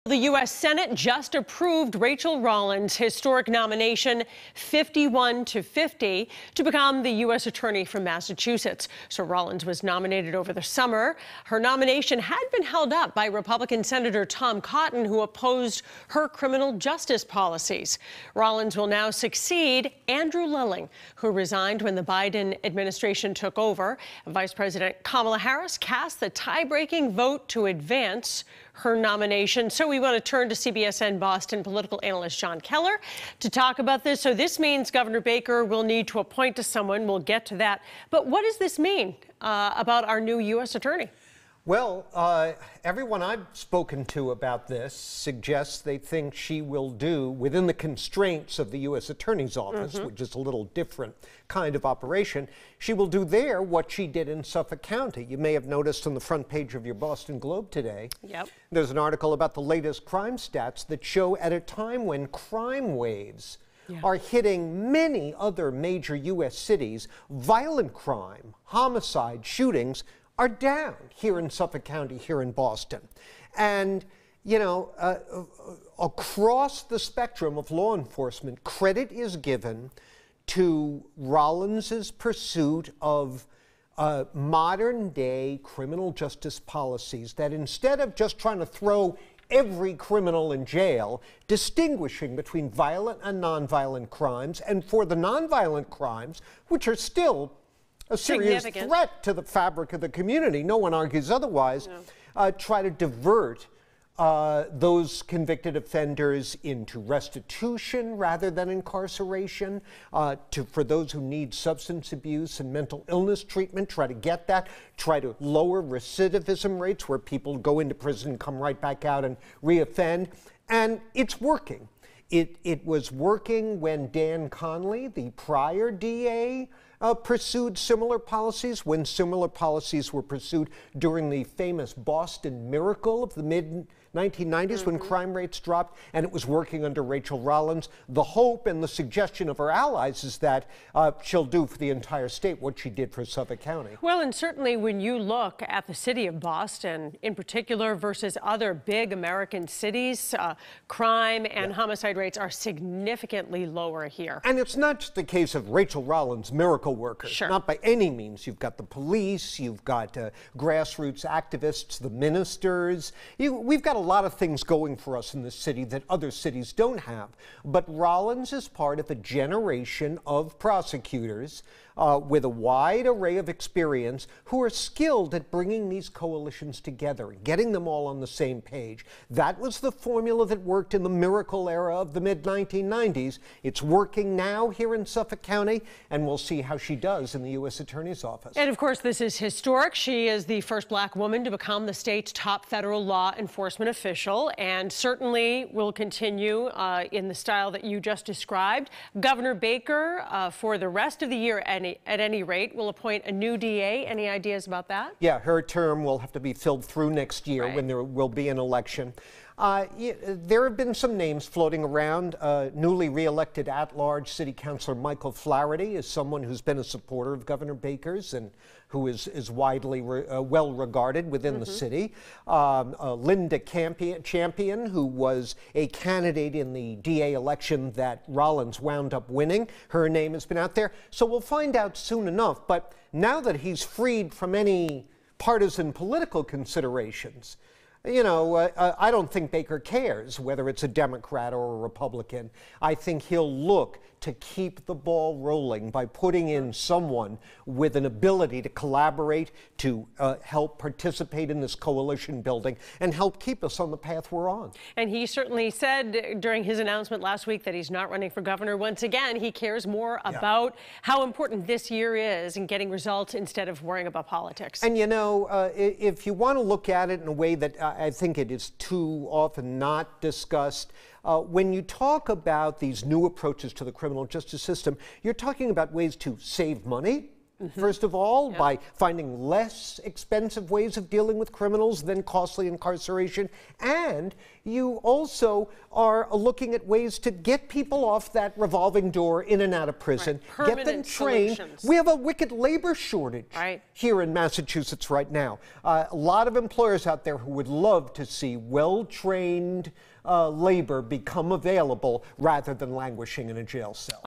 The U.S. Senate just approved Rachael Rollins' historic nomination 51-50 to become the U.S. Attorney from Massachusetts. So Rollins was nominated over the summer. Her nomination had been held up by Republican Senator Tom Cotton, who opposed her criminal justice policies. Rollins will now succeed Andrew Lilling, who resigned when the Biden administration took over. Vice President Kamala Harris cast the tie-breaking vote to advance her nomination. So we want to turn to CBSN Boston political analyst Jon Keller to talk about this. So this means Governor Baker will need to appoint to someone. We'll get to that. But what does this mean about our new U.S. attorney? Well, everyone I've spoken to about this suggests they think she will do, within the constraints of the U.S. Attorney's Office, which is a little different kind of operation, she will do there what she did in Suffolk County. You may have noticed on the front page of your Boston Globe today, there's an article about the latest crime stats that show at a time when crime waves are hitting many other major U.S. cities, violent crime, homicide, shootings are down here in Suffolk County, here in Boston. And, you know, across the spectrum of law enforcement, credit is given to Rollins's pursuit of modern-day criminal justice policies that, instead of just trying to throw every criminal in jail, distinguishing between violent and nonviolent crimes, and for the nonviolent crimes, which are still a serious threat to the fabric of the community, no one argues otherwise, try to divert those convicted offenders into restitution rather than incarceration, for those who need substance abuse and mental illness treatment, try to get that, try to lower recidivism rates where people go into prison, come right back out and reoffend, and it's working. It was working when Dan Conley, the prior DA, pursued similar policies, when similar policies were pursued during the famous Boston miracle of the mid-1990s when crime rates dropped, and it was working under Rachael Rollins. The hope and the suggestion of her allies is that she'll do for the entire state what she did for Suffolk County. Well, and certainly when you look at the city of Boston in particular versus other big American cities, crime and homicide rates are significantly lower here. And it's not just a case of Rachael Rollins' miracle workers. Not by any means. You've got the police, you've got grassroots activists, the ministers. We've got a lot of things going for us in this city that other cities don't have. But Rollins is part of a generation of prosecutors with a wide array of experience who are skilled at bringing these coalitions together, getting them all on the same page. That was the formula that worked in the miracle era of the mid-1990s. It's working now here in Suffolk County, and we'll see how she does in the U.S. Attorney's Office. And of course, this is historic. She is the first black woman to become the state's top federal law enforcement official, and certainly will continue in the style that you just described. Governor Baker, for the rest of the year at any rate, will appoint a new DA. Any ideas about that? Yeah, her term will have to be filled through next year when there will be an election. There have been some names floating around. Newly re-elected at-large City Councilor Michael Flaherty is someone who's been a supporter of Governor Baker's and who is widely well regarded within the city. Linda Champion, who was a candidate in the DA election that Rollins wound up winning. Her name has been out there. So we'll find out soon enough. But now that he's freed from any partisan political considerations, you know, I don't think Baker cares whether it's a Democrat or a Republican. I think he'll look to keep the ball rolling by putting in someone with an ability to collaborate, to help participate in this coalition building, and help keep us on the path we're on. And he certainly said during his announcement last week that he's not running for governor. Once again, he cares more about how important this year is in getting results instead of worrying about politics. And you know, if you want to look at it in a way that I think it is too often not discussed, when you talk about these new approaches to the criminal justice system, you're talking about ways to save money First of all, by finding less expensive ways of dealing with criminals than costly incarceration. And you also are looking at ways to get people off that revolving door in and out of prison, get them trained. Solutions. We have a wicked labor shortage here in Massachusetts right now. A lot of employers out there who would love to see well-trained labor become available rather than languishing in a jail cell.